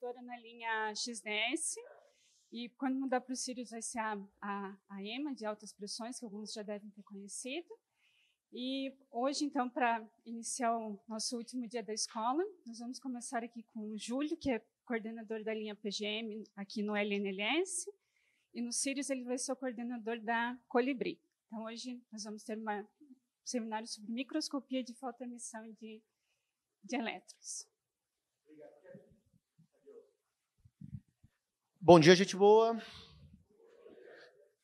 coordenadora na linha XDS. E quando mudar para o Sirius vai ser a EMA, de altas pressões, que alguns já devem ter conhecido. E hoje, então, para iniciar o nosso último dia da escola, nós vamos começar aqui com o Júlio, que é coordenador da linha PGM aqui no LNLS. E no Sirius ele vai ser o coordenador da Colibri. Então, hoje nós vamos ter um seminário sobre microscopia de fotoemissão de elétrons. Bom dia, gente boa.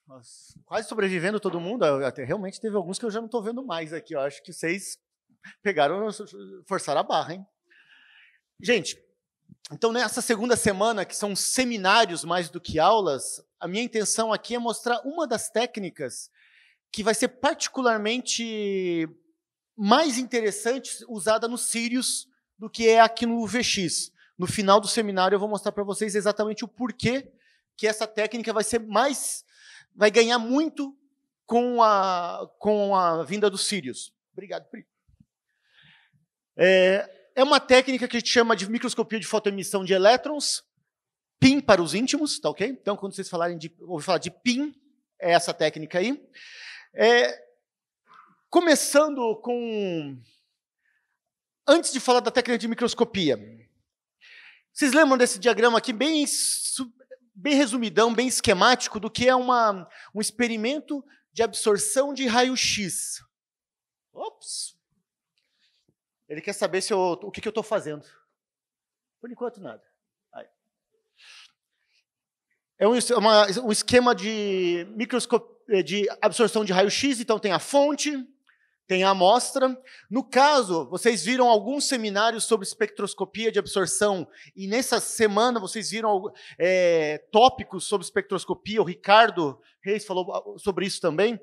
Nossa, quase sobrevivendo todo mundo. Até realmente teve alguns que eu já não estou vendo mais aqui. Eu acho que vocês pegaram, forçaram a barra, hein? Gente, então nessa segunda semana, que são seminários mais do que aulas, a minha intenção aqui é mostrar uma das técnicas que vai ser particularmente mais interessante usada no Sirius do que é aqui no UVX. No final do seminário eu vou mostrar para vocês exatamente o porquê que essa técnica vai ganhar muito com a vinda do Sirius. Obrigado, Pri. É uma técnica que a gente chama de microscopia de fotoemissão de elétrons, PIN para os íntimos, tá ok? Então, quando vocês ouvirem falar de PIN, é essa técnica aí. Começando com... Antes de falar da técnica de microscopia, vocês lembram desse diagrama aqui, bem resumidão, bem esquemático, do que é um experimento de absorção de raio-x? Ops! Ele quer saber o que eu estou fazendo. Por enquanto, nada. Aí. É um esquema de absorção de raio-x, então tem a fonte, tem a amostra. No caso, vocês viram alguns seminários sobre espectroscopia de absorção, e nessa semana vocês viram tópicos sobre espectroscopia, o Ricardo Reis falou sobre isso também.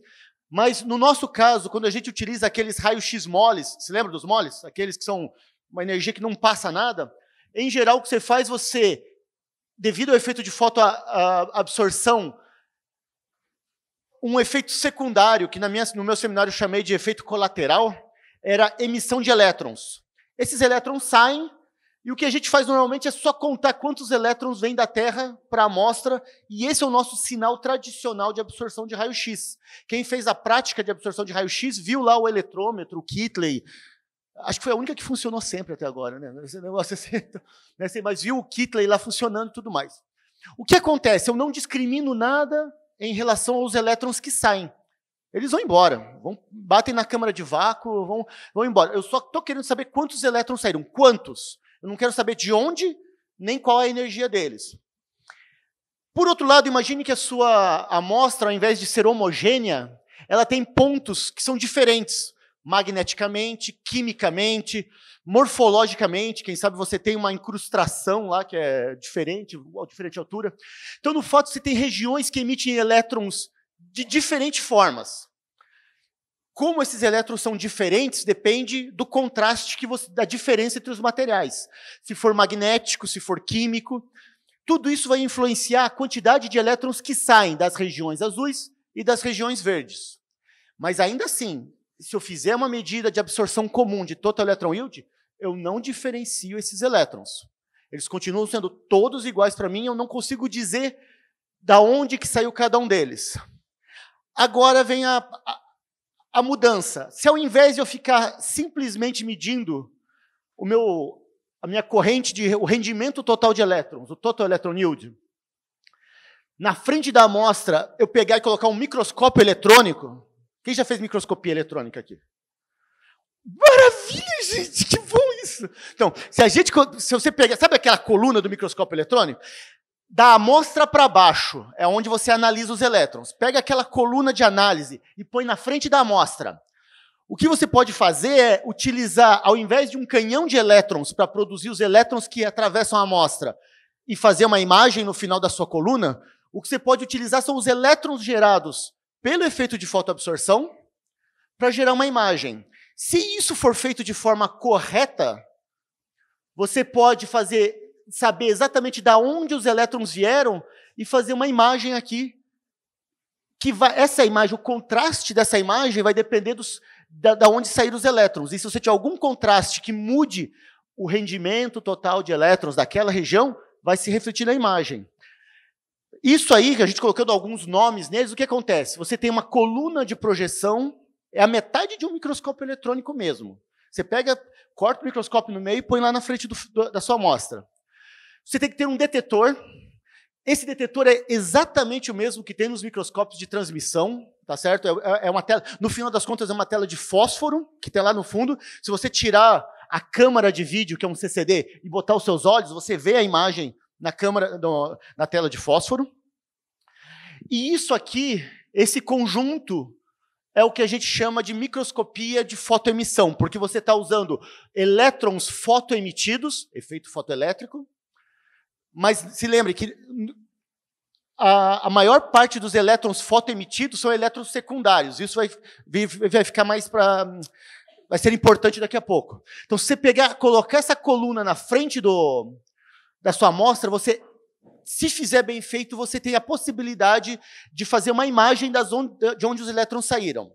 Mas, no nosso caso, quando a gente utiliza aqueles raios-x moles, se lembra dos moles? Aqueles que são uma energia que não passa nada. Em geral, o que você faz, devido ao efeito de fotoabsorção, um efeito secundário, que no meu seminário eu chamei de efeito colateral, era emissão de elétrons. Esses elétrons saem, e o que a gente faz normalmente é só contar quantos elétrons vêm da Terra para a amostra, e esse é o nosso sinal tradicional de absorção de raio-x. Quem fez a prática de absorção de raio-x viu lá o eletrômetro, o Kitley. Acho que foi a única que funcionou sempre até agora, né? Esse negócio assim, mas viu o Kitley lá funcionando e tudo mais. O que acontece? Eu não discrimino nada em relação aos elétrons que saem. Eles vão embora, batem na câmara de vácuo, vão embora. Eu só estou querendo saber quantos elétrons saíram. Quantos? Eu não quero saber de onde, nem qual é a energia deles. Por outro lado, imagine que a sua amostra, ao invés de ser homogênea, ela tem pontos que são diferentes, magneticamente, quimicamente, morfologicamente. Quem sabe você tem uma incrustação lá que é diferente altura. Então, no fato, você tem regiões que emitem elétrons de diferentes formas. Como esses elétrons são diferentes, depende do contraste da diferença entre os materiais. Se for magnético, se for químico, tudo isso vai influenciar a quantidade de elétrons que saem das regiões azuis e das regiões verdes. Mas ainda assim, se eu fizer uma medida de absorção comum de total electron yield, eu não diferencio esses elétrons. Eles continuam sendo todos iguais para mim, eu não consigo dizer da onde que saiu cada um deles. Agora vem a mudança. Se ao invés de eu ficar simplesmente medindo a minha corrente, o rendimento total de elétrons, o total electron yield, na frente da amostra eu pegar e colocar um microscópio eletrônico. Quem já fez microscopia eletrônica aqui? Maravilha, gente, que bom isso! Então, se você pegar, sabe aquela coluna do microscópio eletrônico? Da amostra para baixo é onde você analisa os elétrons. Pega aquela coluna de análise e põe na frente da amostra. O que você pode fazer é utilizar, ao invés de um canhão de elétrons para produzir os elétrons que atravessam a amostra e fazer uma imagem no final da sua coluna, o que você pode utilizar são os elétrons gerados pelo efeito de fotoabsorção para gerar uma imagem. Se isso for feito de forma correta, você pode saber exatamente de onde os elétrons vieram e fazer uma imagem aqui. Essa imagem, o contraste dessa imagem vai depender da onde saíram os elétrons. E se você tiver algum contraste que mude o rendimento total de elétrons daquela região, vai se refletir na imagem. Isso aí, que a gente colocando alguns nomes neles, o que acontece? Você tem uma coluna de projeção, é a metade de um microscópio eletrônico mesmo. Você pega, corta o microscópio no meio e põe lá na frente da sua amostra. Você tem que ter um detetor. Esse detetor é exatamente o mesmo que tem nos microscópios de transmissão, tá certo? É uma tela, no final das contas, é uma tela de fósforo, que tem lá no fundo. Se você tirar a câmera de vídeo, que é um CCD, e botar os seus olhos, você vê a imagem na câmera, na tela de fósforo. E isso aqui, esse conjunto, é o que a gente chama de microscopia de fotoemissão, porque você está usando elétrons fotoemitidos, efeito fotoelétrico, mas se lembre que a maior parte dos elétrons fotoemitidos são elétrons secundários. Isso vai ficar mais para... vai ser importante daqui a pouco. Então, se você colocar essa coluna na frente da sua amostra, você, se fizer bem feito, você tem a possibilidade de fazer uma imagem de onde os elétrons saíram.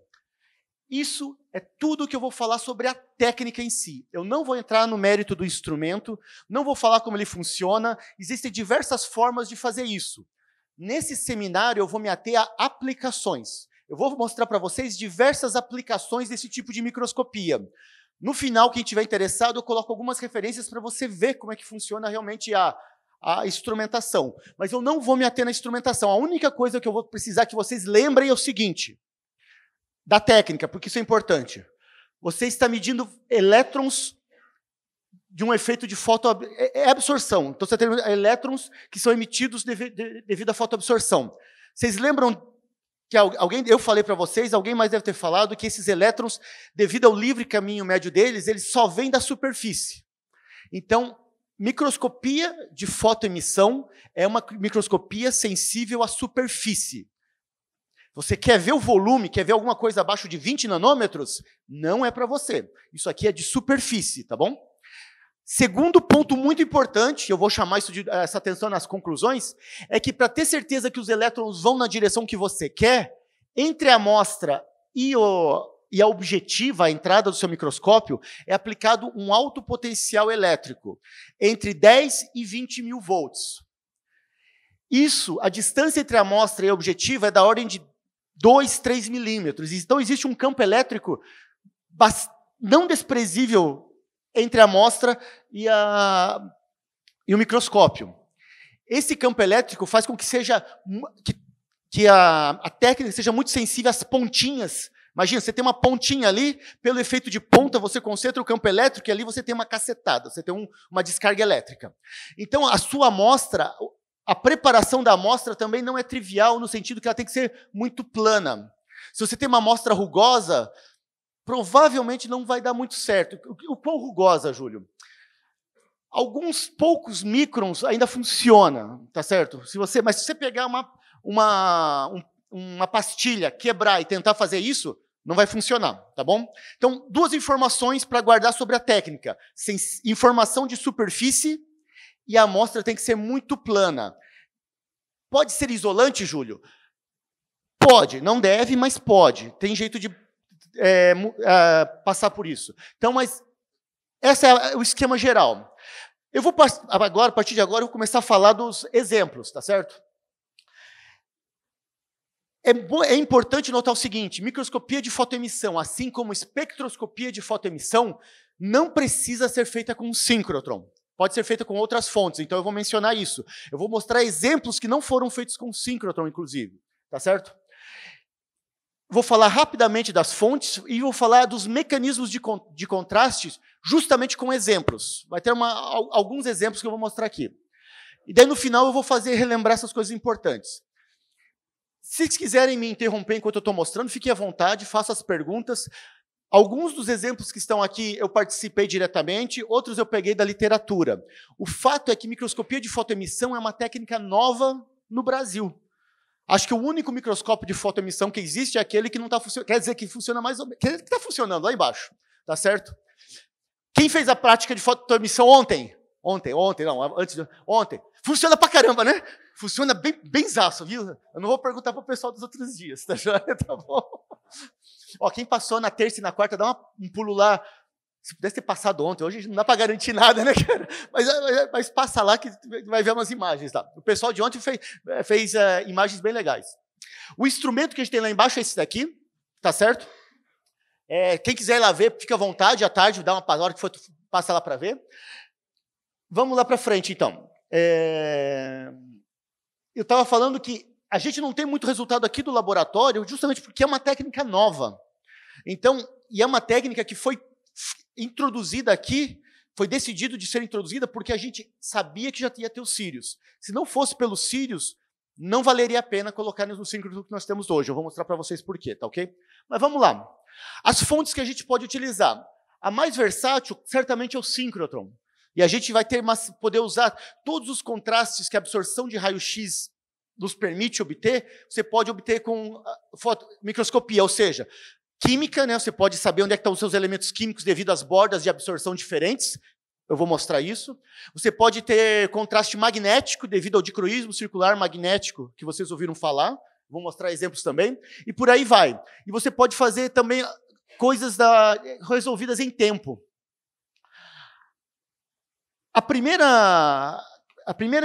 Isso é tudo que eu vou falar sobre a técnica em si. Eu não vou entrar no mérito do instrumento, não vou falar como ele funciona. Existem diversas formas de fazer isso. Nesse seminário, eu vou me ater a aplicações. Eu vou mostrar para vocês diversas aplicações desse tipo de microscopia. No final, quem estiver interessado, eu coloco algumas referências para você ver como é que funciona realmente a instrumentação. Mas eu não vou me ater na instrumentação. A única coisa que eu vou precisar que vocês lembrem é o seguinte, da técnica, porque isso é importante. Você está medindo elétrons de um efeito de fotoabsorção. Então, você tem elétrons que são emitidos devido à fotoabsorção. Vocês lembram que eu falei para vocês, alguém mais deve ter falado, que esses elétrons, devido ao livre caminho médio deles, eles só vêm da superfície. Então, microscopia de fotoemissão é uma microscopia sensível à superfície. Você quer ver o volume, quer ver alguma coisa abaixo de 20 nanômetros? Não é para você. Isso aqui é de superfície, tá bom? Segundo ponto muito importante, eu vou chamar essa atenção nas conclusões, é que para ter certeza que os elétrons vão na direção que você quer, entre a amostra e a objetiva, a entrada do seu microscópio, é aplicado um alto potencial elétrico, entre 10 e 20 mil volts. Isso, a distância entre a amostra e a objetiva é da ordem de 2, 3 milímetros. Então, existe um campo elétrico não desprezível entre a amostra e o microscópio. Esse campo elétrico faz com que a técnica seja muito sensível às pontinhas. Imagina, você tem uma pontinha ali, pelo efeito de ponta, você concentra o campo elétrico e ali você tem uma cacetada, você tem uma descarga elétrica. Então, a sua amostra, a preparação da amostra também não é trivial, no sentido que ela tem que ser muito plana. Se você tem uma amostra rugosa, provavelmente não vai dar muito certo. O quão rugosa, Júlio? Alguns poucos microns ainda funciona, tá certo? Mas se você pegar uma pastilha, quebrar e tentar fazer isso, não vai funcionar, tá bom? Então, duas informações para guardar sobre a técnica. Informação de superfície e a amostra tem que ser muito plana. Pode ser isolante, Júlio? Pode, não deve, mas pode. Tem jeito de passar por isso. Então, mas esse é o esquema geral. Eu vou agora, a partir de agora, eu vou começar a falar dos exemplos, tá certo? É importante notar o seguinte, microscopia de fotoemissão, assim como espectroscopia de fotoemissão, não precisa ser feita com síncrotron. Pode ser feita com outras fontes, então eu vou mencionar isso. Eu vou mostrar exemplos que não foram feitos com síncrotron, inclusive, tá certo? Vou falar rapidamente das fontes e vou falar dos mecanismos de contraste justamente com exemplos. Vai ter alguns exemplos que eu vou mostrar aqui. E daí, no final, eu vou relembrar essas coisas importantes. Se vocês quiserem me interromper enquanto eu estou mostrando, fiquem à vontade, façam as perguntas. Alguns dos exemplos que estão aqui eu participei diretamente, outros eu peguei da literatura. O fato é que microscopia de fotoemissão é uma técnica nova no Brasil. Acho que o único microscópio de fotoemissão que existe é aquele que não está funcionando. Quer dizer que funciona mais ou menos. Que está funcionando lá embaixo. Tá certo? Quem fez a prática de fotoemissão ontem? Ontem, não, ontem. Funciona pra caramba, né? Funciona bem zaço, viu? Eu não vou perguntar para o pessoal dos outros dias, tá, tá bom? Ó, quem passou na terça e na quarta, dá um pulo lá. Se pudesse ter passado ontem, hoje não dá para garantir nada, né, cara? Mas passa lá que vai ver umas imagens lá. O pessoal de ontem fez imagens bem legais. O instrumento que a gente tem lá embaixo é esse daqui, tá certo? Quem quiser ir lá ver, fica à vontade, à tarde, dá uma hora que for, passa lá para ver. Vamos lá para frente, então. Eu estava falando que a gente não tem muito resultado aqui do laboratório, justamente porque é uma técnica nova. Então, e é uma técnica que foi introduzida aqui, foi decidido de ser introduzida porque a gente sabia que já ia ter os Sirius. Se não fosse pelos Sirius, não valeria a pena colocar no síncrono que nós temos hoje. Eu vou mostrar para vocês por quê, tá ok? Mas vamos lá. As fontes que a gente pode utilizar. A mais versátil, certamente, é o síncrotron. E a gente vai poder usar todos os contrastes que a absorção de raio-x nos permite obter, você pode obter com microscopia, ou seja, química, né? Você pode saber onde é que estão os seus elementos químicos devido às bordas de absorção diferentes. Eu vou mostrar isso. Você pode ter contraste magnético devido ao dicroísmo circular magnético que vocês ouviram falar. Vou mostrar exemplos também. E por aí vai. E você pode fazer também coisas resolvidas em tempo. A primeira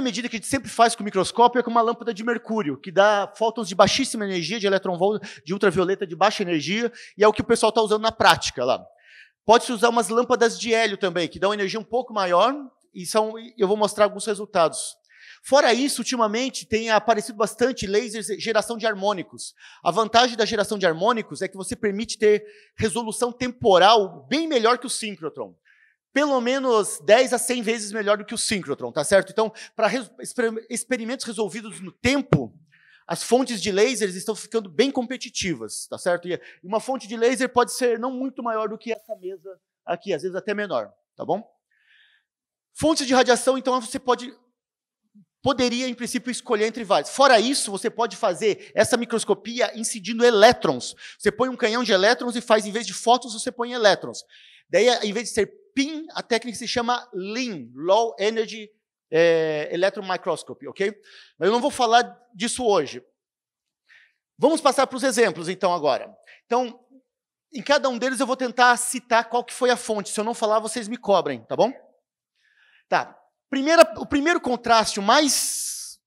medida que a gente sempre faz com o microscópio é com uma lâmpada de mercúrio, que dá fótons de baixíssima energia, de eletronvolta, de ultravioleta de baixa energia, e é o que o pessoal está usando na prática lá. Pode-se usar umas lâmpadas de hélio também, que dão energia um pouco maior, e eu vou mostrar alguns resultados. Fora isso, ultimamente, tem aparecido bastante lasers de geração de harmônicos. A vantagem da geração de harmônicos é que você permite ter resolução temporal bem melhor que o síncrotron. Pelo menos 10 a 100 vezes melhor do que o síncrotron, tá certo? Então, para experimentos resolvidos no tempo, as fontes de lasers estão ficando bem competitivas, tá certo? E uma fonte de laser pode ser não muito maior do que essa mesa aqui, às vezes até menor, tá bom? Fontes de radiação, então, você poderia, em princípio, escolher entre várias. Fora isso, você pode fazer essa microscopia incidindo elétrons. Você põe um canhão de elétrons e faz, em vez de fótons, você põe elétrons. Daí, em vez de ser PIN, a técnica se chama LEM, Low Energy Electron Microscopy, ok? Mas eu não vou falar disso hoje. Vamos passar para os exemplos, então, agora. Então, em cada um deles eu vou tentar citar qual que foi a fonte. Se eu não falar, vocês me cobrem, tá bom? Tá. O primeiro contraste, o mais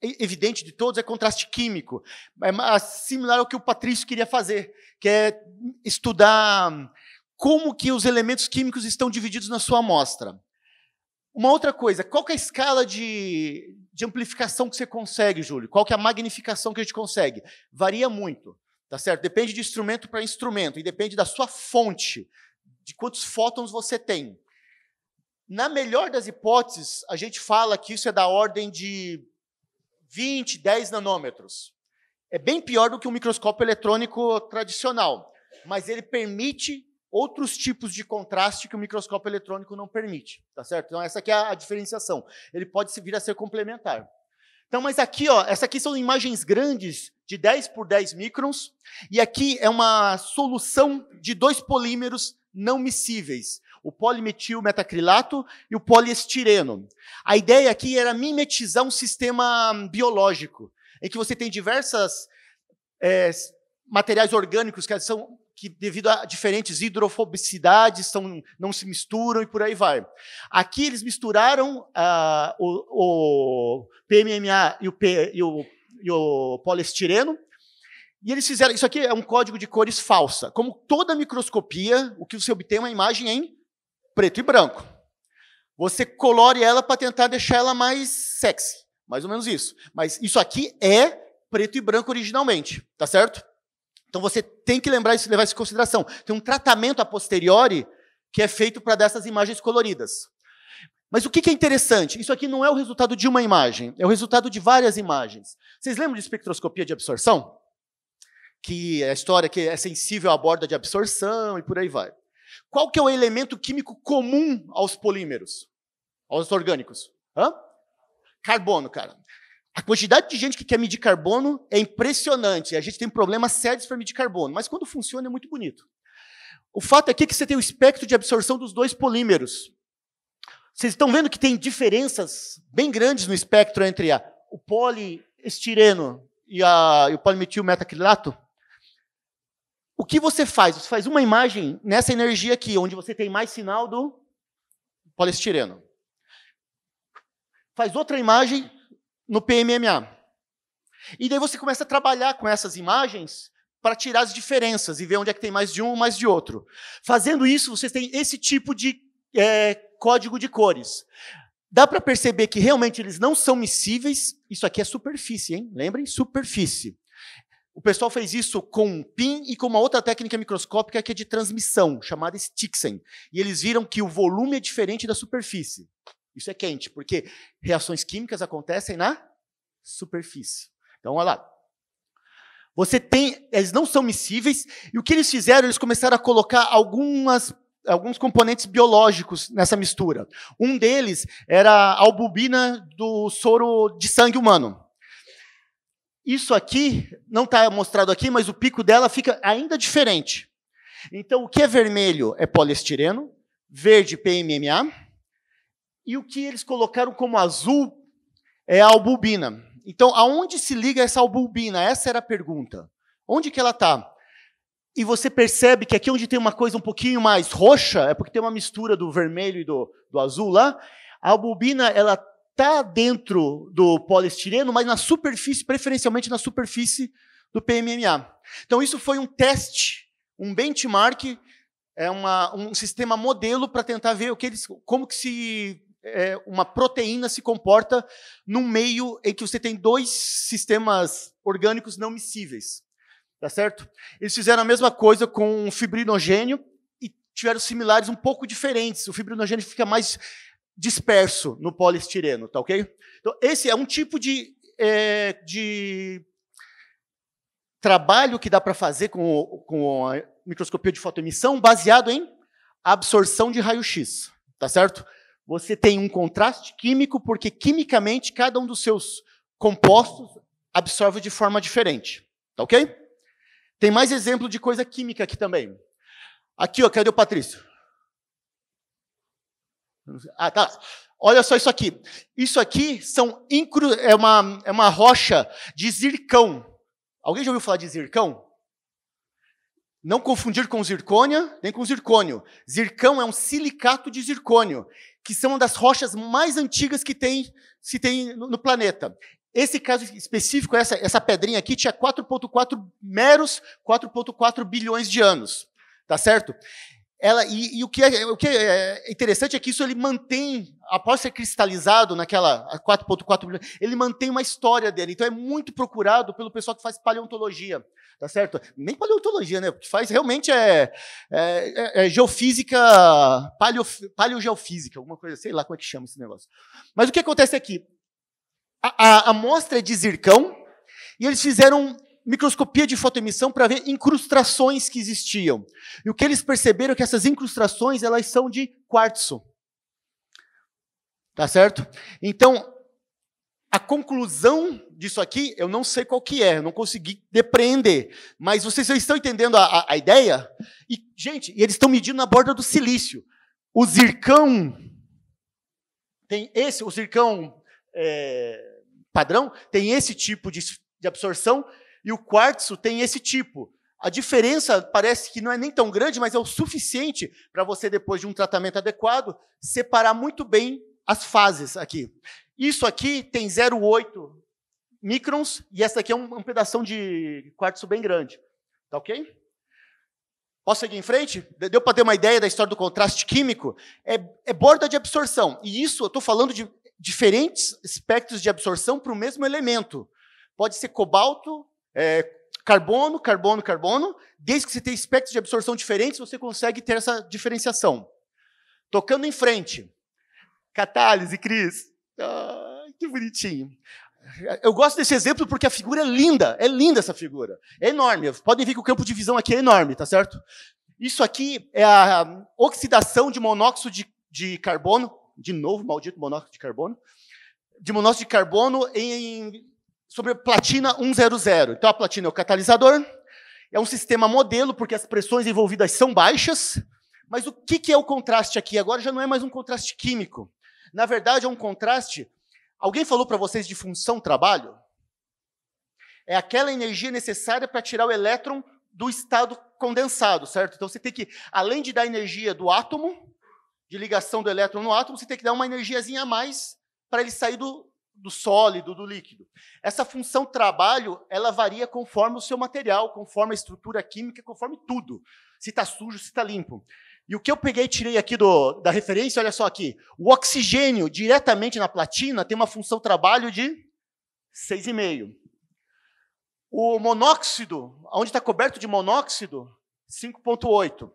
evidente de todos, é contraste químico. É similar ao que o Patrício queria fazer, que é estudar como que os elementos químicos estão divididos na sua amostra. Uma outra coisa, qual que é a escala de amplificação que você consegue, Júlio? Qual que é a magnificação que a gente consegue? Varia muito, tá certo? Depende de instrumento para instrumento, e depende da sua fonte, de quantos fótons você tem. Na melhor das hipóteses, a gente fala que isso é da ordem de 20, 10 nanômetros. É bem pior do que um microscópio eletrônico tradicional, mas ele permite outros tipos de contraste que o microscópio eletrônico não permite, tá certo? Então, essa aqui é a diferenciação. Ele pode vir a ser complementar. Então, mas aqui, ó, essa aqui são imagens grandes, de 10 por 10 microns, e aqui é uma solução de 2 polímeros não miscíveis, o polimetil metacrilato e o poliestireno. A ideia aqui era mimetizar um sistema biológico, em que você tem diversas materiais orgânicos que devido a diferentes hidrofobicidades, não se misturam e por aí vai. Aqui eles misturaram o PMMA e o poliestireno, e eles fizeram... Isso aqui é um código de cores falsa. Como toda microscopia, o que você obtém é uma imagem em preto e branco. Você colore ela para tentar deixar ela mais sexy, mais ou menos isso. Mas isso aqui é preto e branco originalmente, tá certo? Então você tem que levar isso em consideração. Tem um tratamento a posteriori que é feito para dessas imagens coloridas. Mas o que é interessante? Isso aqui não é o resultado de uma imagem, é o resultado de várias imagens. Vocês lembram de espectroscopia de absorção? Que é a história que é sensível à borda de absorção e por aí vai. Qual que é o elemento químico comum aos polímeros? Aos orgânicos? Carbono, cara. A quantidade de gente que quer medir carbono é impressionante. A gente tem problemas sérios para medir carbono, mas quando funciona é muito bonito. O fato aqui é que você tem o espectro de absorção dos 2 polímeros. Vocês estão vendo que tem diferenças bem grandes no espectro entre o poliestireno e o polimetil metacrilato? O que você faz? Você faz uma imagem nessa energia aqui, onde você tem mais sinal do poliestireno. Faz outra imagem no PMMA. E daí você começa a trabalhar com essas imagens para tirar as diferenças e ver onde é que tem mais de um ou mais de outro. Fazendo isso, vocês têm esse tipo de código de cores. Dá para perceber que realmente eles não são miscíveis. Isso aqui é superfície, hein? Lembrem? Superfície. O pessoal fez isso com PIN e com uma outra técnica microscópica que é de transmissão, chamada Stixen. E eles viram que o volume é diferente da superfície. Isso é quente, porque reações químicas acontecem na superfície. Então, olha lá. Eles não são miscíveis, e o que eles fizeram? Eles começaram a colocar alguns componentes biológicos nessa mistura. Um deles era a albumina do soro de sangue humano. Isso aqui, não está mostrado aqui, mas o pico dela fica ainda diferente. Então, o que é vermelho é poliestireno, verde PMMA, e o que eles colocaram como azul é a albumina. Então, aonde se liga essa albumina? Essa era a pergunta. Onde que ela está? E você percebe que aqui onde tem uma coisa um pouquinho mais roxa, é porque tem uma mistura do vermelho e do azul lá, a albumina, ela está dentro do poliestireno, mas na superfície, preferencialmente na superfície do PMMA. Então, isso foi um teste, um benchmark, um sistema modelo para tentar ver como que uma proteína se comporta num meio em que você tem dois sistemas orgânicos não miscíveis. Tá certo? Eles fizeram a mesma coisa com o fibrinogênio e tiveram similares um pouco diferentes. O fibrinogênio fica mais disperso no poliestireno, tá ok? Então, esse é um tipo de trabalho que dá para fazer com a microscopia de fotoemissão baseado em absorção de raio-x, tá certo? Você tem um contraste químico, porque quimicamente cada um dos seus compostos absorve de forma diferente. Tá ok? Tem mais exemplo de coisa química aqui também. Aqui, ó, cadê o Patrício? Ah, tá. Olha só isso aqui. Isso aqui é uma rocha de zircão. Alguém já ouviu falar de zircão? Não confundir com zircônia, nem com zircônio. Zircão é um silicato de zircônio, que são uma das rochas mais antigas que se tem no planeta. Esse caso específico, essa pedrinha aqui, tinha 4,4 bilhões de anos. Tá certo? O que é interessante é que isso ele mantém, após ser cristalizado naquela 4,4 bilhões, ele mantém uma história dele. Então é muito procurado pelo pessoal que faz paleontologia. Tá certo? Nem paleontologia, né? O que faz realmente geofísica, paleogeofísica, alguma coisa, sei lá como é que chama esse negócio. Mas o que acontece aqui? A amostra é de zircão e eles fizeram microscopia de fotoemissão para ver incrustações que existiam. E o que eles perceberam é que essas incrustações elas são de quartzo. Tá certo? Então, a conclusão disso aqui, eu não sei qual que é, eu não consegui depreender. Mas vocês já estão entendendo a ideia? E, gente, eles estão medindo na borda do silício. O zircão o zircão padrão tem esse tipo de absorção e o quartzo tem esse tipo. A diferença parece que não é nem tão grande, mas é o suficiente para você, depois de um tratamento adequado, separar muito bem as fases aqui. Isso aqui tem 0,8 microns, e essa aqui é um pedação de quartzo bem grande. Tá ok? Posso seguir em frente? Deu para ter uma ideia da história do contraste químico? É borda de absorção. E isso, eu estou falando de diferentes espectros de absorção para o mesmo elemento. Pode ser cobalto, carbono, carbono, carbono. Desde que você tenha espectros de absorção diferentes, você consegue ter essa diferenciação. Tocando em frente. Catálise, Cris. Que bonitinho. Eu gosto desse exemplo porque a figura é linda. É linda essa figura. É enorme. Podem ver que o campo de visão aqui é enorme, tá certo? Isso aqui é a oxidação de monóxido de carbono. De novo, maldito monóxido de carbono. De monóxido de carbono sobre platina 100. Então, a platina é o catalisador. É um sistema modelo, porque as pressões envolvidas são baixas. Mas o que é o contraste aqui? Agora já não é mais um contraste químico. Na verdade, é um contraste... Alguém falou para vocês de função trabalho? É aquela energia necessária para tirar o elétron do estado condensado, certo? Então, você tem que, além de dar energia do átomo, de ligação do elétron no átomo, você tem que dar uma energiazinha a mais para ele sair do sólido, do líquido. Essa função trabalho, ela varia conforme o seu material, conforme a estrutura química, conforme tudo. Se está sujo, se está limpo. E o que eu peguei e tirei aqui da referência, olha só aqui. O oxigênio, diretamente na platina, tem uma função trabalho de 6,5. O monóxido, onde está coberto de monóxido, 5,8.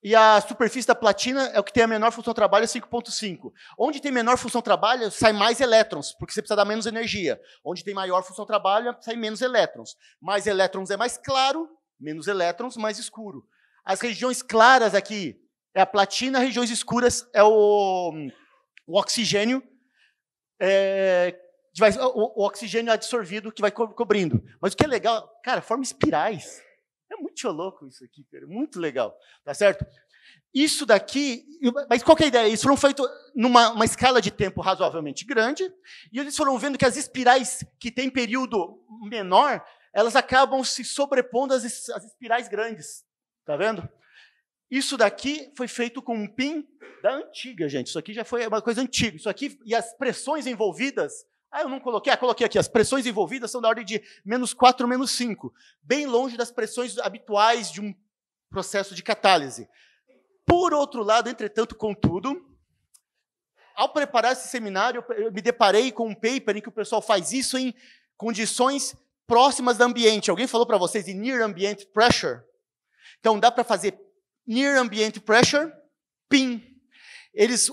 E a superfície da platina é o que tem a menor função trabalho, é 5,5. Onde tem menor função trabalho, sai mais elétrons, porque você precisa dar menos energia. Onde tem maior função trabalho, sai menos elétrons. Mais elétrons é mais claro, menos elétrons, mais escuro. As regiões claras aqui é a platina, regiões escuras é o oxigênio, o oxigênio absorvido que vai cobrindo. Mas o que é legal, cara, forma espirais. É muito louco isso aqui, cara, muito legal, tá certo? Isso daqui, mas qual que é a ideia? Isso foram feitos numa escala de tempo razoavelmente grande, e eles foram vendo que as espirais que têm período menor, elas acabam se sobrepondo às espirais grandes, tá vendo? Isso daqui foi feito com um pin da antiga, gente, isso aqui já foi uma coisa antiga, isso aqui, e as pressões envolvidas, eu não coloquei, coloquei aqui, as pressões envolvidas são da ordem de -4, -5, bem longe das pressões habituais de um processo de catálise. Por outro lado, entretanto, contudo, ao preparar esse seminário, eu me deparei com um paper em que o pessoal faz isso em condições próximas do ambiente. Alguém falou para vocês de Near Ambient Pressure? Então, dá para fazer Near Ambient Pressure, PIN.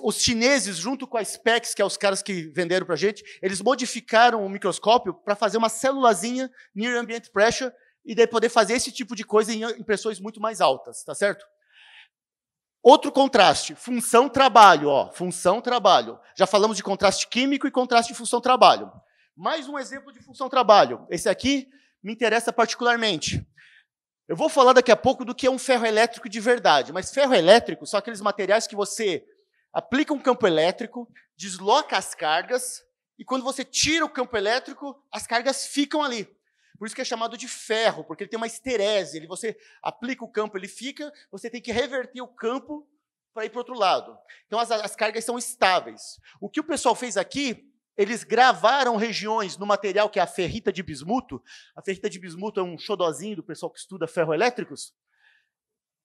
Os chineses, junto com a Specs, que é os caras que venderam para a gente, eles modificaram o microscópio para fazer uma célulazinha Near Ambient Pressure e daí poder fazer esse tipo de coisa em pressões muito mais altas, tá certo? Outro contraste, função-trabalho, função-trabalho. Já falamos de contraste químico e contraste de função-trabalho. Mais um exemplo de função-trabalho. Esse aqui me interessa particularmente. Eu vou falar daqui a pouco do que é um ferro elétrico de verdade, mas ferro elétrico são aqueles materiais que você aplica um campo elétrico, desloca as cargas, e quando você tira o campo elétrico, as cargas ficam ali. Por isso que é chamado de ferro, porque ele tem uma esterese. Você aplica o campo, ele fica, você tem que reverter o campo para ir para o outro lado. Então, as cargas são estáveis. O que o pessoal fez aqui, eles gravaram regiões no material que é a ferrita de bismuto. A ferrita de bismuto é um xodozinho do pessoal que estuda ferroelétricos.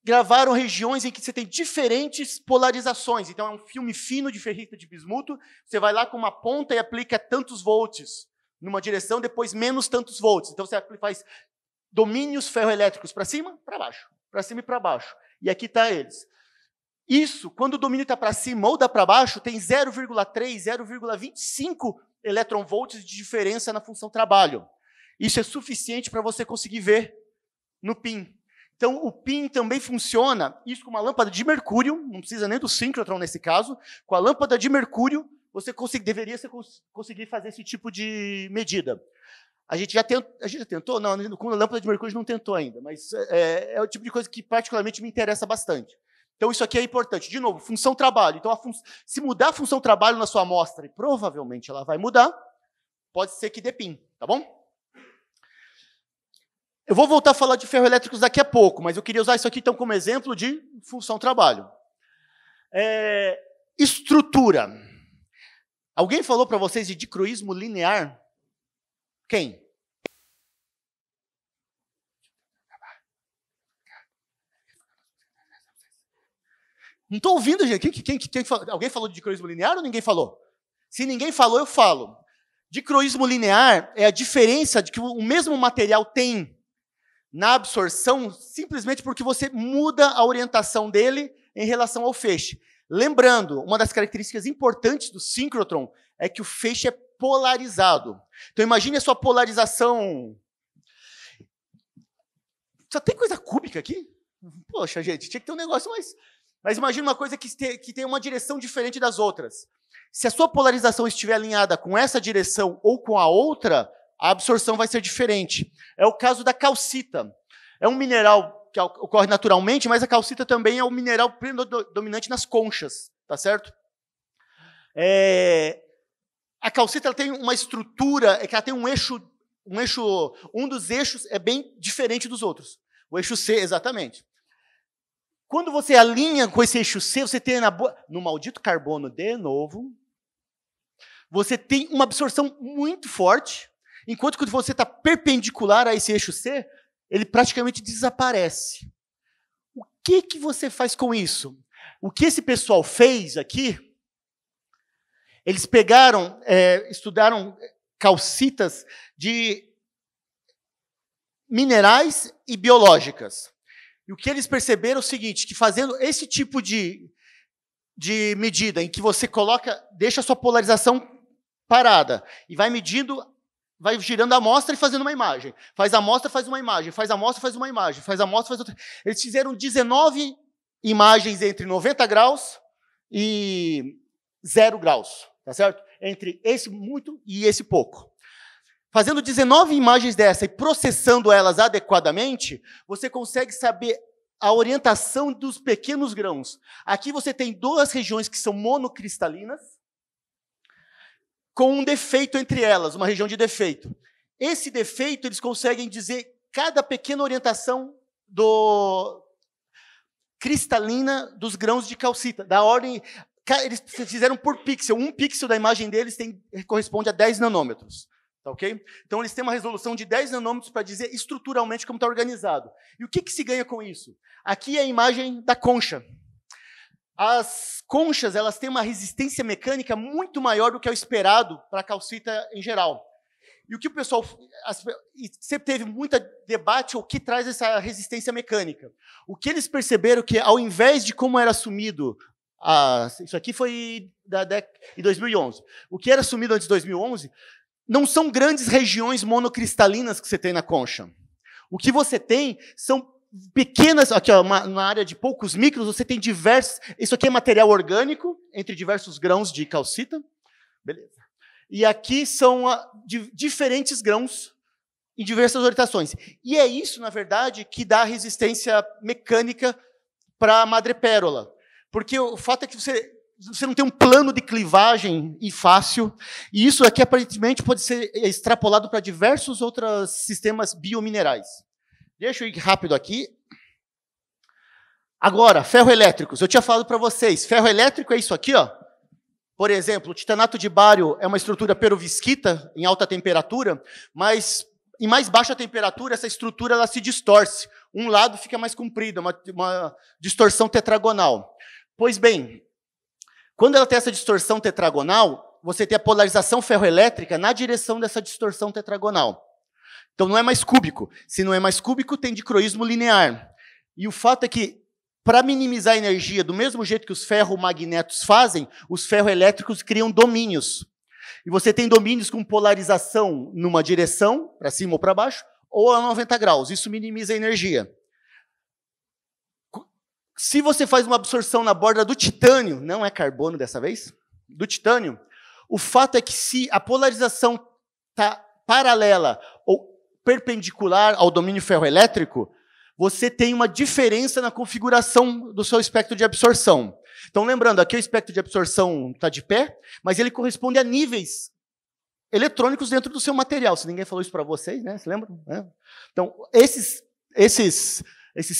Gravaram regiões em que você tem diferentes polarizações. Então, é um filme fino de ferrita de bismuto. Você vai lá com uma ponta e aplica tantos volts numa direção, depois menos tantos volts. Então, você faz domínios ferroelétricos para cima, para baixo. Para cima e para baixo. E aqui está eles. Isso, quando o domínio está para cima ou dá para baixo, tem 0,3, 0,25 eletronvolts de diferença na função trabalho. Isso é suficiente para você conseguir ver no PIN. Então, o PIN também funciona, isso com uma lâmpada de mercúrio, não precisa nem do síncrotron nesse caso, com a lâmpada de mercúrio, você deveria conseguir fazer esse tipo de medida. A gente já tentou? Não, com a lâmpada de mercúrio a gente não tentou ainda, mas é o tipo de coisa que particularmente me interessa bastante. Então, isso aqui é importante. De novo, função trabalho. Então, se mudar a função trabalho na sua amostra, e provavelmente ela vai mudar, pode ser que dê PIN, tá bom? Eu vou voltar a falar de ferroelétricos daqui a pouco, mas eu queria usar isso aqui então como exemplo de função-trabalho. Estrutura. Alguém falou para vocês de dicroísmo linear? Quem? Não estou ouvindo, gente. Quem falou? Alguém falou de dicroísmo linear ou ninguém falou? Se ninguém falou, eu falo. Dicroísmo linear é a diferença de que o mesmo material tem na absorção, simplesmente porque você muda a orientação dele em relação ao feixe. Lembrando, uma das características importantes do síncrotron é que o feixe é polarizado. Então, imagine a sua polarização. Só tem coisa cúbica aqui? Poxa, gente, tinha que ter um negócio mais... Mas imagine uma coisa que tem uma direção diferente das outras. Se a sua polarização estiver alinhada com essa direção ou com a outra, a absorção vai ser diferente. É o caso da calcita. É um mineral que ocorre naturalmente, mas a calcita também é um mineral predominante nas conchas, tá certo? A calcita ela tem uma estrutura, que ela tem um dos eixos é bem diferente dos outros. O eixo C, exatamente. Quando você alinha com esse eixo C, você tem no maldito carbono de novo, você tem uma absorção muito forte, enquanto que você está perpendicular a esse eixo C, ele praticamente desaparece. O que você faz com isso? O que esse pessoal fez aqui, eles pegaram, estudaram calcitas de minerais e biológicas. E o que eles perceberam é o seguinte, que fazendo esse tipo de medida, em que você deixa a sua polarização parada, e vai medindo, vai girando a amostra e fazendo uma imagem. Faz a amostra, faz uma imagem. Faz a amostra, faz uma imagem. Faz a amostra, faz outra. Eles fizeram 19 imagens entre 90 graus e 0 graus, tá certo? Entre esse muito e esse pouco. Fazendo 19 imagens dessa e processando elas adequadamente, você consegue saber a orientação dos pequenos grãos. Aqui você tem duas regiões que são monocristalinas, com um defeito entre elas, uma região de defeito. Esse defeito, eles conseguem dizer cada pequena orientação cristalina dos grãos de calcita, da ordem. Eles fizeram por pixel. Um pixel da imagem deles corresponde a 10 nanômetros. Tá, okay? Então, eles têm uma resolução de 10 nanômetros para dizer estruturalmente como está organizado. E o que se ganha com isso? Aqui é a imagem da concha. As conchas, elas têm uma resistência mecânica muito maior do que é o esperado para a calcita em geral. E o que o pessoal... sempre teve muito debate o que traz essa resistência mecânica. O que eles perceberam que, ao invés de como era assumido... isso aqui foi em 2011. O que era assumido antes de 2011 não são grandes regiões monocristalinas que você tem na concha. O que você tem são pequenas, aqui ó, uma área de poucos micros, você tem diversos... Isso aqui é material orgânico, entre diversos grãos de calcita. Beleza. E aqui são diferentes grãos em diversas orientações. E é isso, na verdade, que dá resistência mecânica para a madrepérola. Porque o fato é que você não tem um plano de clivagem e fácil, e isso aqui, aparentemente, pode ser extrapolado para diversos outros sistemas biominerais. Deixa eu ir rápido aqui. Agora, ferroelétricos. Eu tinha falado para vocês, ferro elétrico é isso aqui, ó. Por exemplo, o titanato de bário é uma estrutura perovskita em alta temperatura, mas em mais baixa temperatura, essa estrutura ela se distorce. Um lado fica mais comprido, uma distorção tetragonal. Pois bem, quando ela tem essa distorção tetragonal, você tem a polarização ferroelétrica na direção dessa distorção tetragonal. Então não é mais cúbico. Se não é mais cúbico, tem dicroísmo linear. E o fato é que, para minimizar a energia, do mesmo jeito que os ferromagnetos fazem, os ferroelétricos criam domínios. E você tem domínios com polarização numa direção, para cima ou para baixo, ou a 90 graus. Isso minimiza a energia. Se você faz uma absorção na borda do titânio, não é carbono dessa vez, do titânio, o fato é que se a polarização está paralela ou perpendicular ao domínio ferroelétrico, você tem uma diferença na configuração do seu espectro de absorção. Então, lembrando, aqui o espectro de absorção está de pé, mas ele corresponde a níveis eletrônicos dentro do seu material. Se ninguém falou isso para vocês, né? Você lembra? Então, esses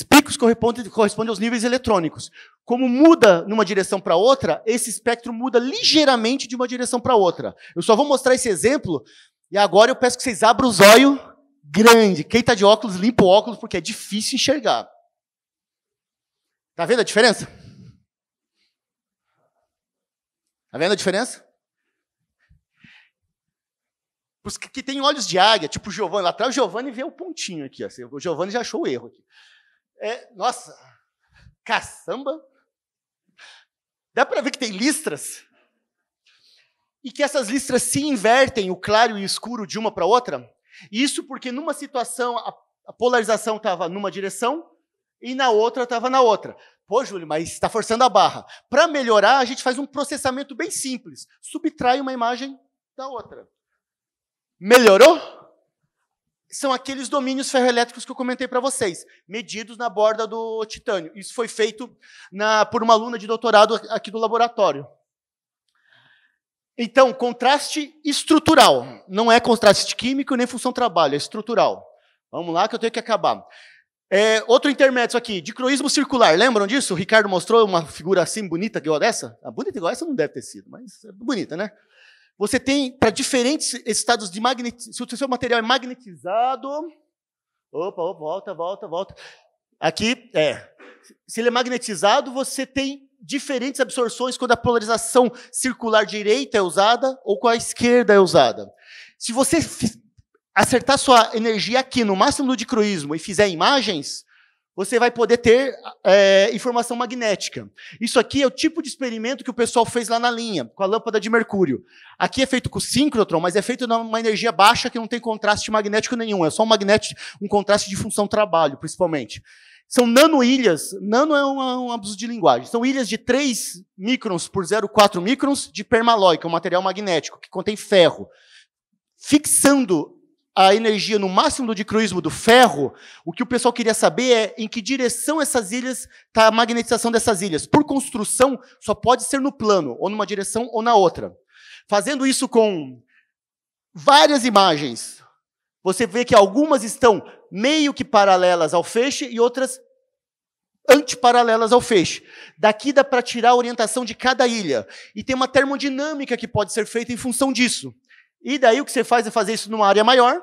picos correspondem aos níveis eletrônicos. Como muda numa direção para outra, esse espectro muda ligeiramente de uma direção para outra. Eu só vou mostrar esse exemplo, e agora eu peço que vocês abram os olhos grande. Quem está de óculos, limpa o óculos, porque é difícil enxergar. Está vendo a diferença? Está vendo a diferença? Os que tem olhos de águia, tipo o Giovanni lá atrás, o Giovanni vê o pontinho aqui. Assim, o Giovanni já achou o erro aqui. Nossa, caçamba. Dá para ver que tem listras? E que essas listras se invertem, o claro e o escuro, de uma para outra. Isso porque numa situação a polarização estava numa direção e na outra estava na outra. Pô, Júlio, mas está forçando a barra. Para melhorar, a gente faz um processamento bem simples. Subtrai uma imagem da outra. Melhorou? São aqueles domínios ferroelétricos que eu comentei para vocês, medidos na borda do titânio. Isso foi feito por uma aluna de doutorado aqui do laboratório. Então, contraste estrutural. Não é contraste químico nem função trabalho, é estrutural. Vamos lá que eu tenho que acabar. Outro intermédio aqui, dicroísmo circular. Lembram disso? O Ricardo mostrou uma figura assim bonita igual essa? Bonita igual essa não deve ter sido, mas é bonita, né? Você tem, para diferentes estados de magnetização, se o seu material é magnetizado... Opa, volta. Aqui, se ele é magnetizado, você tem diferentes absorções quando a polarização circular direita é usada ou com a esquerda é usada. Se você acertar sua energia aqui no máximo do dicroísmo e fizer imagens, você vai poder ter informação magnética. Isso aqui é o tipo de experimento que o pessoal fez lá na linha, com a lâmpada de mercúrio. Aqui é feito com síncrotron, mas é feito numa energia baixa que não tem contraste magnético nenhum. É só um contraste de função-trabalho, principalmente. São nanoilhas. Nano é um abuso de linguagem. São ilhas de 3 microns por 0,4 microns de permalloy, que é um material magnético, que contém ferro. Fixando a energia no máximo do dicroísmo do ferro, o que o pessoal queria saber é em que direção essas ilhas está a magnetização dessas ilhas. Por construção, só pode ser no plano, ou numa direção ou na outra. Fazendo isso com várias imagens, você vê que algumas estão meio que paralelas ao feixe e outras antiparalelas ao feixe. Daqui dá para tirar a orientação de cada ilha. E tem uma termodinâmica que pode ser feita em função disso. E daí o que você faz é fazer isso numa área maior.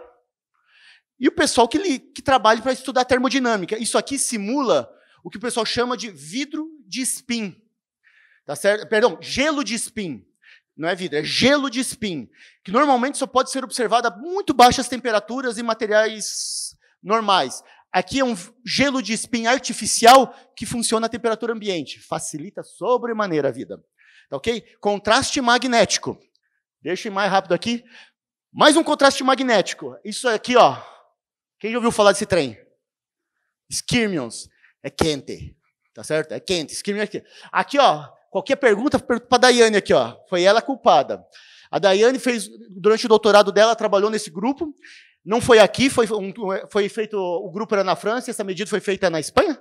E o pessoal que trabalha para estudar termodinâmica. Isso aqui simula o que o pessoal chama de vidro de spin. Tá certo? Perdão, gelo de spin. Não é vidro, é gelo de spin. Que normalmente só pode ser observado a muito baixas temperaturas em materiais normais. Aqui é um gelo de spin artificial que funciona a temperatura ambiente. Facilita sobremaneira a vida. Tá ok? Contraste magnético. Deixa eu ir mais rápido aqui. Mais um contraste magnético. Isso aqui, ó. Quem já ouviu falar desse trem? Skirmions. É quente. Tá certo? É quente. Skirmion é quente. Aqui, ó. Qualquer pergunta para a Daiane aqui, ó. Foi ela a culpada. A Daiane fez, durante o doutorado dela, trabalhou nesse grupo. Não foi aqui, foi feito, o grupo era na França, essa medida foi feita na Espanha?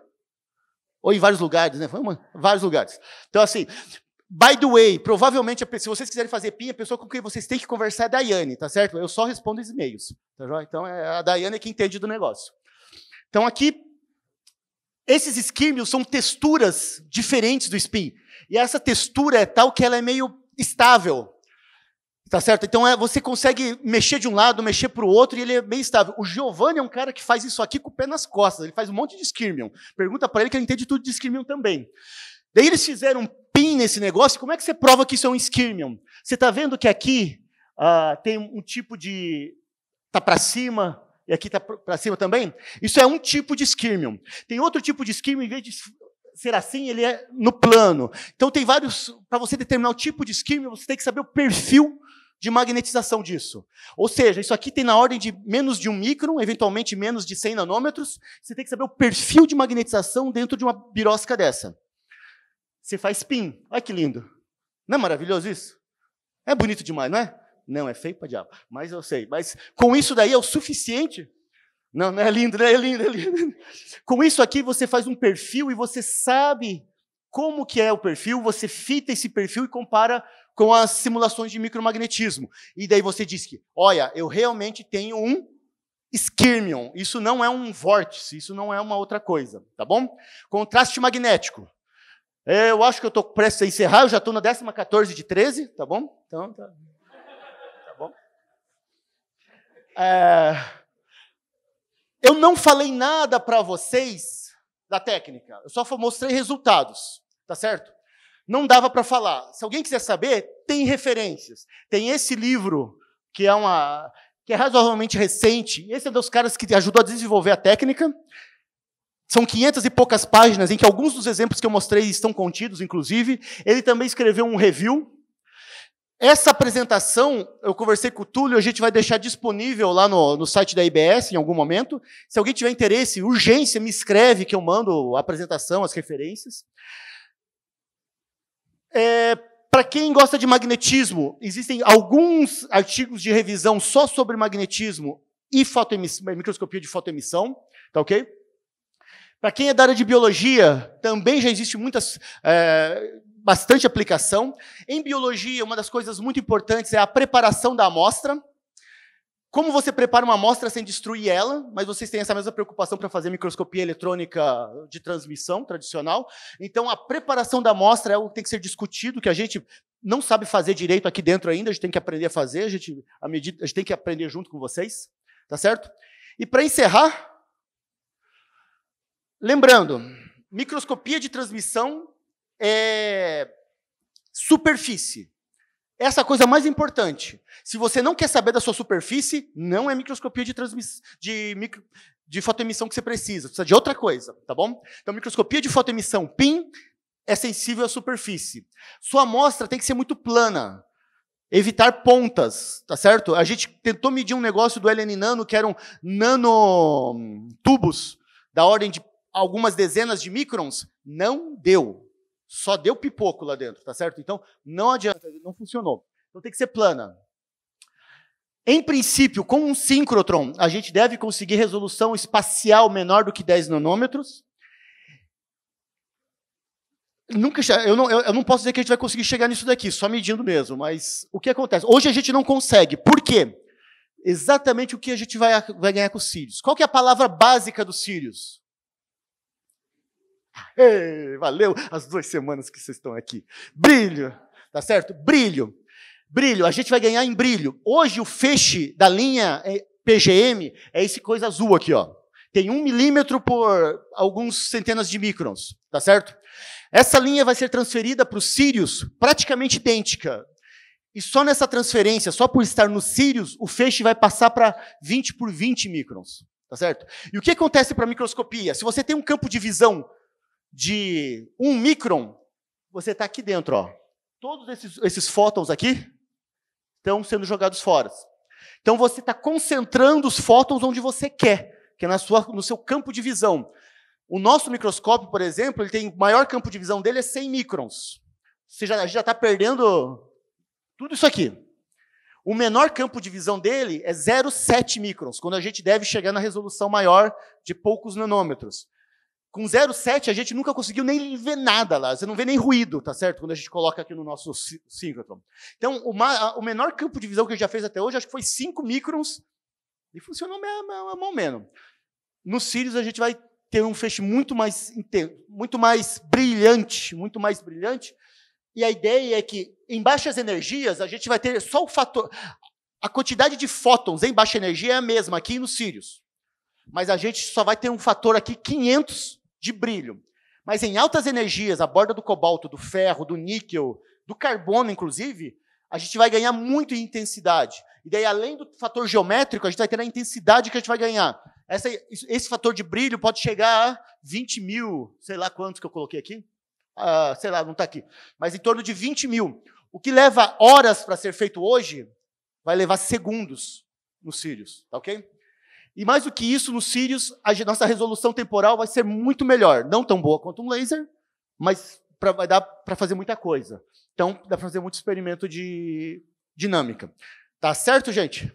Ou em vários lugares, né? Vários lugares. Então, assim, by the way, provavelmente, se vocês quiserem fazer PIN, a pessoa com quem vocês têm que conversar é a Daiane, tá certo? Eu só respondo os e-mails. Tá? Então, a Daiane é quem entende do negócio. Então, aqui, esses skirmions são texturas diferentes do spin. E essa textura é tal que ela é meio estável. Tá certo? Então, você consegue mexer de um lado, mexer para o outro, e ele é bem estável. O Giovanni é um cara que faz isso aqui com o pé nas costas. Ele faz um monte de skirmion. Pergunta para ele que ele entende tudo de skirmion também. Daí eles fizeram um pin nesse negócio. Como é que você prova que isso é um skirmion? Você está vendo que aqui tem um tipo de... Está para cima, e aqui está para cima também? Isso é um tipo de skirmion. Tem outro tipo de skirmion, em vez de ser assim, ele é no plano. Então, tem vários... Para você determinar o tipo de skirmion, você tem que saber o perfil de magnetização disso. Ou seja, isso aqui tem na ordem de menos de 1 micron, eventualmente menos de 100 nanômetros. Você tem que saber o perfil de magnetização dentro de uma birosca dessa. Você faz spin. Olha que lindo. Não é maravilhoso isso? É bonito demais, não é? Não, é feio pra diabo. Mas eu sei. Mas com isso daí é o suficiente. Não é lindo, né? É lindo, é lindo. Com isso aqui você faz um perfil e você sabe como que é o perfil, você fita esse perfil e compara com as simulações de micromagnetismo. E daí você diz que, olha, eu realmente tenho um skirmion. Isso não é um vórtice, isso não é uma outra coisa, tá bom? Contraste magnético. Eu acho que eu estou prestes a encerrar, eu já estou na 14ª de 13, tá bom? Então, tá bom. Eu não falei nada para vocês da técnica, eu só mostrei resultados, tá certo? Não dava para falar. Se alguém quiser saber, tem referências. Tem esse livro, que é razoavelmente recente. Esse é um dos caras que ajudou a desenvolver a técnica. São 500 e poucas páginas, em que alguns dos exemplos que eu mostrei estão contidos, inclusive. Ele também escreveu um review. Essa apresentação, eu conversei com o Túlio, a gente vai deixar disponível lá no site da IBS em algum momento. Se alguém tiver interesse, urgência, me escreve que eu mando a apresentação, as referências. Para quem gosta de magnetismo, existem alguns artigos de revisão só sobre magnetismo e microscopia de fotoemissão, tá ok? Para quem é da área de biologia, também já existe bastante aplicação. Em biologia, uma das coisas muito importantes é a preparação da amostra. Como você prepara uma amostra sem destruir ela, mas vocês têm essa mesma preocupação para fazer microscopia eletrônica de transmissão tradicional. Então, a preparação da amostra é algo que tem que ser discutido, que a gente não sabe fazer direito aqui dentro ainda, a gente tem que aprender a fazer, a gente tem que aprender junto com vocês, tá certo? E para encerrar, lembrando, microscopia de transmissão é superfície. Essa é a coisa mais importante. Se você não quer saber da sua superfície, não é microscopia de fotoemissão que você precisa de outra coisa, tá bom? Então, microscopia de fotoemissão PIN é sensível à superfície. Sua amostra tem que ser muito plana. Evitar pontas, tá certo? A gente tentou medir um negócio do LN Nano, que eram nanotubos da ordem de algumas dezenas de microns, não deu. Só deu pipoco lá dentro, tá certo? Então, não adianta, não funcionou. Então, tem que ser plana. Em princípio, com um síncrotron, a gente deve conseguir resolução espacial menor do que 10 nanômetros. Eu não posso dizer que a gente vai conseguir chegar nisso daqui, só medindo mesmo, mas o que acontece? Hoje a gente não consegue. Por quê? Exatamente o que a gente vai ganhar com os Sirius. Qual que é a palavra básica dos Sirius? Ei, valeu as 2 semanas que vocês estão aqui. Brilho, tá certo? Brilho. Brilho, a gente vai ganhar em brilho. Hoje o feixe da linha PGM é esse coisa azul aqui, ó. Tem 1 milímetro por alguns centenas de microns, tá certo? Essa linha vai ser transferida para os Sirius praticamente idêntica. E só nessa transferência, só por estar no Sirius, o feixe vai passar para 20 por 20 microns, tá certo? E o que acontece para a microscopia? Se você tem um campo de visão de 1 micron, você está aqui dentro, ó. Todos esses fótons aqui estão sendo jogados fora. Então você está concentrando os fótons onde você quer, que é no seu campo de visão. O nosso microscópio, por exemplo, ele tem o maior campo de visão dele é 100 microns. A gente já está perdendo tudo isso aqui. O menor campo de visão dele é 0,7 microns, quando a gente deve chegar na resolução maior de poucos nanômetros. Com 0,7 a gente nunca conseguiu nem ver nada lá, você não vê nem ruído, tá certo? Quando a gente coloca aqui no nosso síncrotron. Então, o menor campo de visão que a gente já fez até hoje, acho que foi 5 microns, e funcionou mais ou menos. No Sirius a gente vai ter um feixe muito mais intenso, muito mais brilhante, e a ideia é que, em baixas energias, a gente vai ter só o fator... A quantidade de fótons em baixa energia é a mesma aqui no Sirius. Mas a gente só vai ter um fator aqui 500 de brilho. Mas em altas energias, a borda do cobalto, do ferro, do níquel, do carbono, inclusive, a gente vai ganhar muito em intensidade. E daí, além do fator geométrico, a gente vai ter a intensidade que a gente vai ganhar. Esse fator de brilho pode chegar a 20 mil, sei lá quantos que eu coloquei aqui. Sei lá, não está aqui. Mas em torno de 20 mil. O que leva horas para ser feito hoje, vai levar segundos no Sirius, tá ok? E mais do que isso, no Sirius, a nossa resolução temporal vai ser muito melhor. Não tão boa quanto um laser, mas vai dar para fazer muita coisa. Então, dá para fazer muito experimento de dinâmica. Tá certo, gente?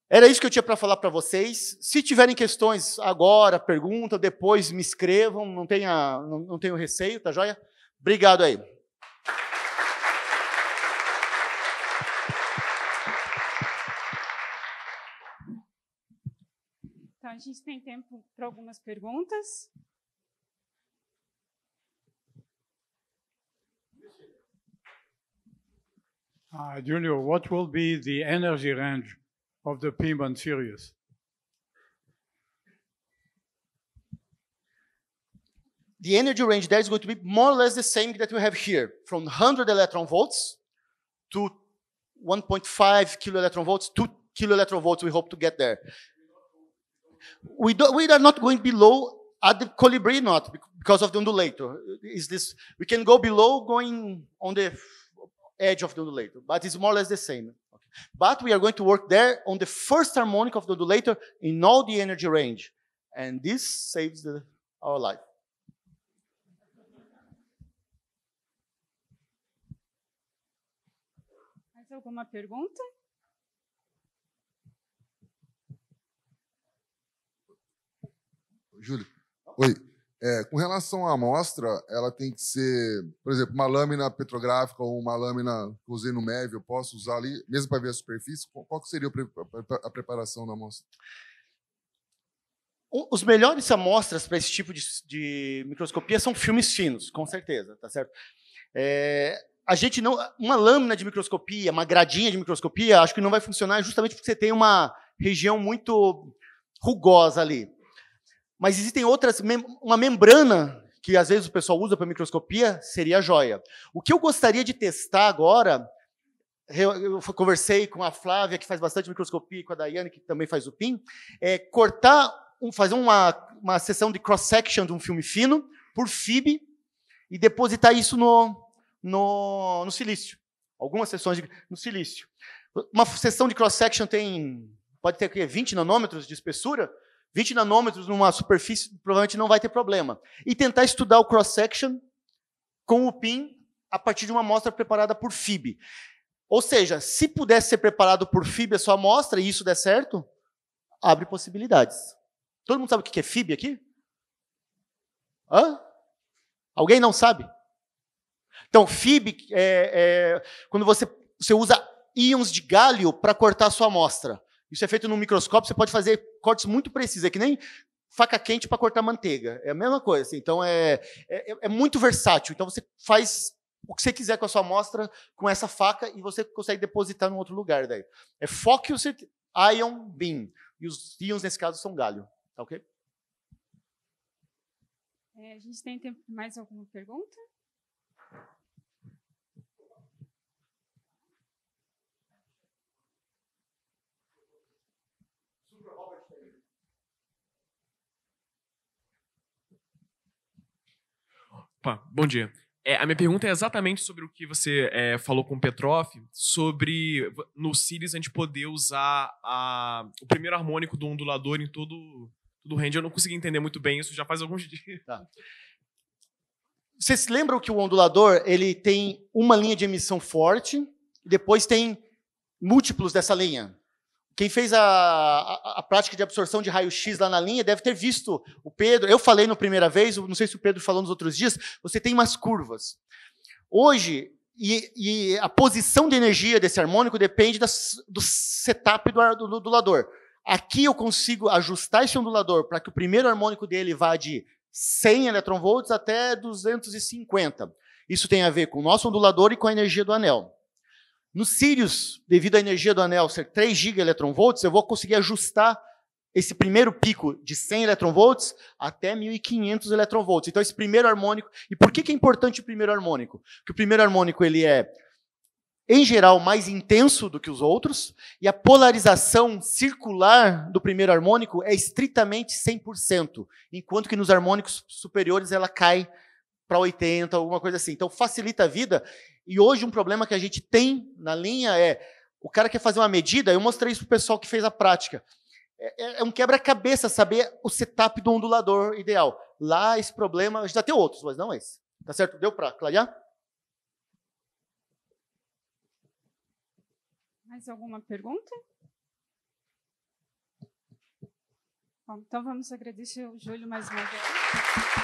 Era isso que eu tinha para falar para vocês. Se tiverem questões agora, pergunta, depois me escrevam. Não tenho receio, tá joia? Obrigado aí. Então, a gente tem tempo para algumas perguntas. Junior, what will be the energy range of the PIM on Sirius? The energy range there is going to be more or less the same that we have here, from 100 electron volts to 1.5 kilo electron volts, 2 kilo electron volts. We hope to get there. We are not going below at the Colibri, not because of the undulator. We can go below going on the edge of the undulator, but it's more or less the same. Okay. But we are going to work there on the first harmonic of the undulator in all the energy range. And this saves our life. Mais alguma pergunta? Júlio, oi. Com relação à amostra, ela tem que ser, por exemplo, uma lâmina petrográfica ou uma lâmina que eu usei no MEV, eu posso usar ali, mesmo para ver a superfície? Qual que seria a preparação da amostra? Os melhores amostras para esse tipo de microscopia são filmes finos, com certeza, tá certo? A gente não, uma lâmina de microscopia, uma gradinha de microscopia, acho que não vai funcionar justamente porque você tem uma região muito rugosa ali. Mas existem outras, uma membrana que às vezes o pessoal usa para microscopia, seria a joia. O que eu gostaria de testar agora, eu conversei com a Flávia, que faz bastante microscopia, e com a Daiane, que também faz o PIN, fazer uma sessão de cross-section de um filme fino, por FIB, e depositar isso no silício. Algumas sessões no silício. Uma sessão de cross-section pode ter 20 nanômetros de espessura, 20 nanômetros numa superfície provavelmente não vai ter problema. E tentar estudar o cross-section com o PIN a partir de uma amostra preparada por FIB. Ou seja, se pudesse ser preparado por FIB a sua amostra e isso der certo, abre possibilidades. Todo mundo sabe o que é FIB aqui? Hã? Alguém não sabe? Então, FIB quando você usa íons de gálio para cortar a sua amostra. Isso é feito no microscópio, você pode fazer cortes muito precisos, é que nem faca quente para cortar manteiga. É a mesma coisa. Assim. Então, é muito versátil. Então, você faz o que você quiser com a sua amostra, com essa faca, e você consegue depositar em outro lugar. Daí. É Focused Ion Beam. E os íons, nesse caso, são gálio. Tá ok? A gente tem tempo para mais alguma pergunta? Opa, bom dia. A minha pergunta é exatamente sobre o que você falou com o Petrov, sobre no Sirius a gente poder usar o primeiro harmônico do ondulador em todo o range. Eu não consegui entender muito bem isso, já faz alguns dias. Tá. Vocês lembram que o ondulador ele tem uma linha de emissão forte e depois tem múltiplos dessa linha? Quem fez a prática de absorção de raio-x lá na linha deve ter visto o Pedro. Eu falei na primeira vez, não sei se o Pedro falou nos outros dias, você tem umas curvas. Hoje, e a posição de energia desse harmônico depende do setup do ondulador. Aqui eu consigo ajustar esse ondulador para que o primeiro harmônico dele vá de 100 eletronvolts até 250. Isso tem a ver com o nosso ondulador e com a energia do anel. No Sirius, devido à energia do anel ser 3 gigaelectronvolts, eu vou conseguir ajustar esse primeiro pico de 100 eletronvolts até 1.500 eletronvolts. Então, esse primeiro harmônico... E por que é importante o primeiro harmônico? Porque o primeiro harmônico ele é, em geral, mais intenso do que os outros, e a polarização circular do primeiro harmônico é estritamente 100%, enquanto que nos harmônicos superiores ela cai para 80%, alguma coisa assim. Então, facilita a vida. E hoje um problema que a gente tem na linha é, o cara quer fazer uma medida, eu mostrei isso para o pessoal que fez a prática. É um quebra-cabeça saber o setup do ondulador ideal. Lá esse problema, a gente já tem outros, mas não esse. Tá certo? Deu para clarear? Mais alguma pergunta? Bom, então vamos agradecer ao Júlio mais uma vez.